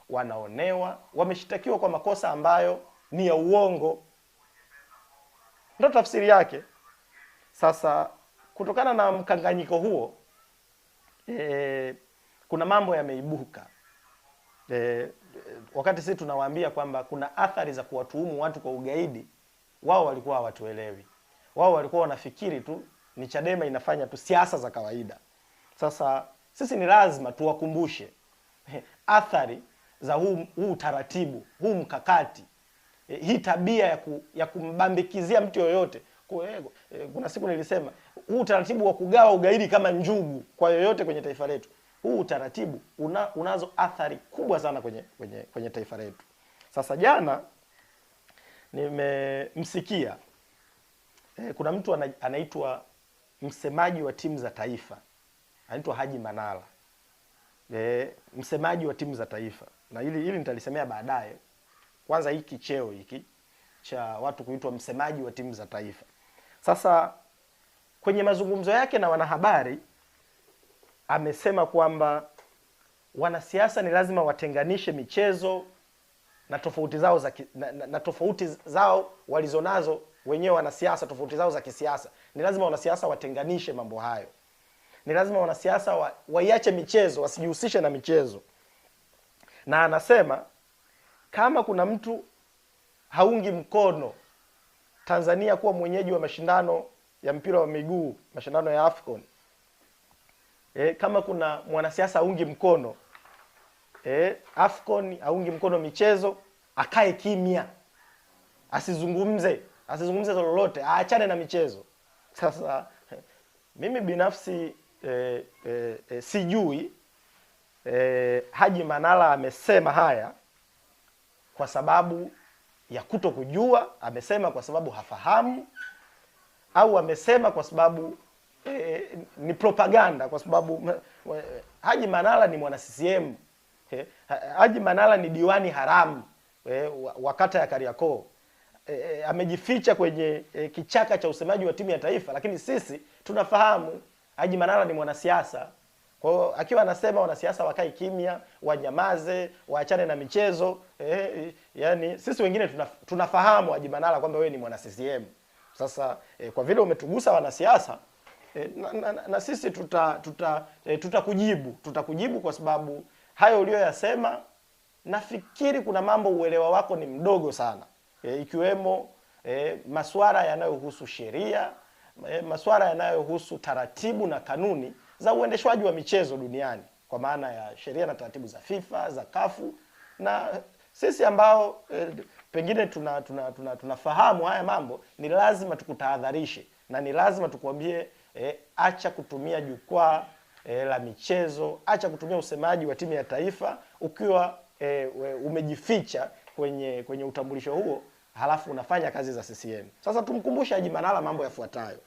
wanaonewa, wameshitakiwa kwa makosa ambayo ni ya uongo. Ndio tafsiri yake. Sasa kutokana na mkanganyiko huo, kuna mambo yameibuka. Wakati sisi tunawaambia kwamba kuna athari za kuwatuhumu watu kwa ugaidi, wao walikuwa hawatuelewi. Wao walikuwa wanafikiri tu ni Chadema inafanya tu siasa za kawaida. Sasa sisi ni lazima tuwakumbushe athari za huu utaratibu, huu mkakati, hii tabia ya kumbambikizia mtu yoyote. Kuna siku nilisema huu utaratibu wa kugawa ugaidi kama njugu kwa yoyote kwenye taifa letu, huu utaratibu unazo athari kubwa sana kwenye taifa letu. Sasa jana nimemsikia kuna mtu anaitwa msemaji wa timu za taifa, anaitwa Haji Manara, msemaji wa timu za taifa. Na hili nitalisemea baadaye. Kwanza hiki cheo hiki cha watu kuitwa msemaji wa timu za taifa. Sasa kwenye mazungumzo yake na wanahabari amesema kwamba wanasiasa ni lazima watenganishe michezo na tofauti zao na tofauti zao walizonazo wenyewe wanasiasa, tofauti zao za kisiasa. Ni lazima wanasiasa watenganishe mambo hayo. Ni lazima wanasiasa waiache michezo, wasijihusishe na michezo. Na anasema kama kuna mtu haungi mkono Tanzania kuwa mwenyeji wa mashindano ya mpira wa miguu, mashindano ya AFCON, kama kuna mwanasiasa haungi mkono AFCON, haungi mkono michezo, akae kimya, asizungumze lolote, aachane na michezo. Sasa mimi binafsi sijui Haji Manara amesema haya kwa sababu ya kutokujua, amesema kwa sababu hafahamu, au amesema kwa sababu ni propaganda, kwa sababu Haji Manara ni mwana CCM. Haji Manara ni diwani haramu wa kata ya Kariakoo. Amejificha kwenye kichaka cha usemaji wa timu ya taifa, lakini sisi tunafahamu Haji Manara ni mwanasiasa. Kwa hiyo akiwa anasema wanasiasa wakae kimya, wanyamaze, waachane na michezo, yani sisi wengine tunafahamu Haji Manara kwamba wewe ni mwana CCM. Sasa kwa vile umetugusa wanasiasa, na sisi tutakujibu kwa sababu hayo uliyoyasema, nafikiri kuna mambo uelewa wako ni mdogo sana, ikiwemo masuala yanayohusu sheria, masuala yanayohusu taratibu na kanuni za uendeshwaji wa michezo duniani, kwa maana ya sheria na taratibu za FIFA, za kafu. Na sisi ambao pengine tunafahamu haya mambo, ni lazima tukutahadharishe na ni lazima tukwambie acha kutumia jukwaa la michezo, acha kutumia usemaji wa timu ya taifa ukiwa umejificha kwenye utambulisho huo, halafu unafanya kazi za CCM. Sasa tumkumbushe Haji Manara mambo yafuatayo.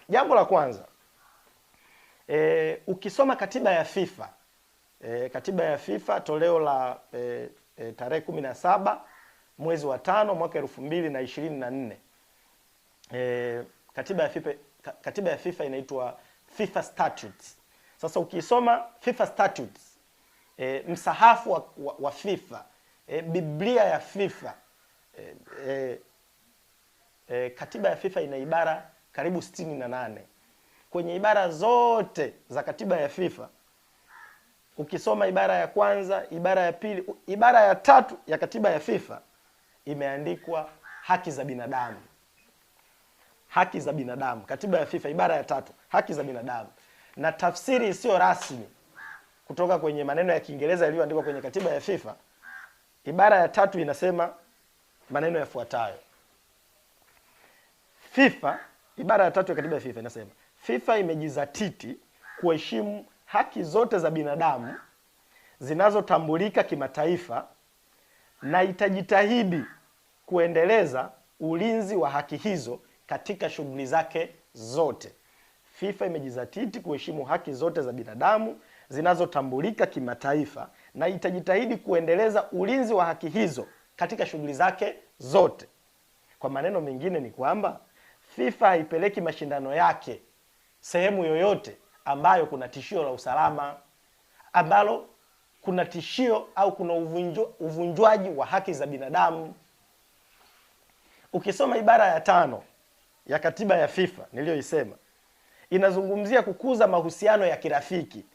Jambo la kwanza, ukisoma katiba ya FIFA, katiba ya FIFA toleo la tarehe 17 mwezi wa 5 mwaka 2024, katiba ya FIFA inaitwa FIFA Statutes. Sasa ukisoma FIFA Statutes, msahafu wa FIFA, Biblia ya FIFA, katiba ya FIFA ina ibara karibu 68. Kwenye ibara zote za katiba ya FIFA, ukisoma ibara ya kwanza, ibara ya pili, ibara ya 3 ya katiba ya FIFA imeandikwa haki za binadamu. Haki za binadamu, katiba ya FIFA ibara ya 3, haki za binadamu. Na tafsiri isiyo rasmi kutoka kwenye maneno ya Kiingereza yaliyoandikwa kwenye katiba ya FIFA, ibara ya 3 inasema maneno yafuatayo. FIFA, ibara ya 3 ya katiba ya FIFA inasema, FIFA imejizatiti kuheshimu haki zote za binadamu zinazotambulika kimataifa na itajitahidi kuendeleza ulinzi wa haki hizo katika shughuli zake zote. FIFA imejizatiti kuheshimu haki zote za binadamu zinazotambulika kimataifa na itajitahidi kuendeleza ulinzi wa haki hizo katika shughuli zake zote. Kwa maneno mengine ni kwamba FIFA haipeleki mashindano yake sehemu yoyote ambayo kuna tishio la usalama, ambalo kuna tishio au kuna uvunjwaji wa haki za binadamu. Ukisoma ibara ya 5 ya katiba ya FIFA niliyoisema, inazungumzia kukuza mahusiano ya kirafiki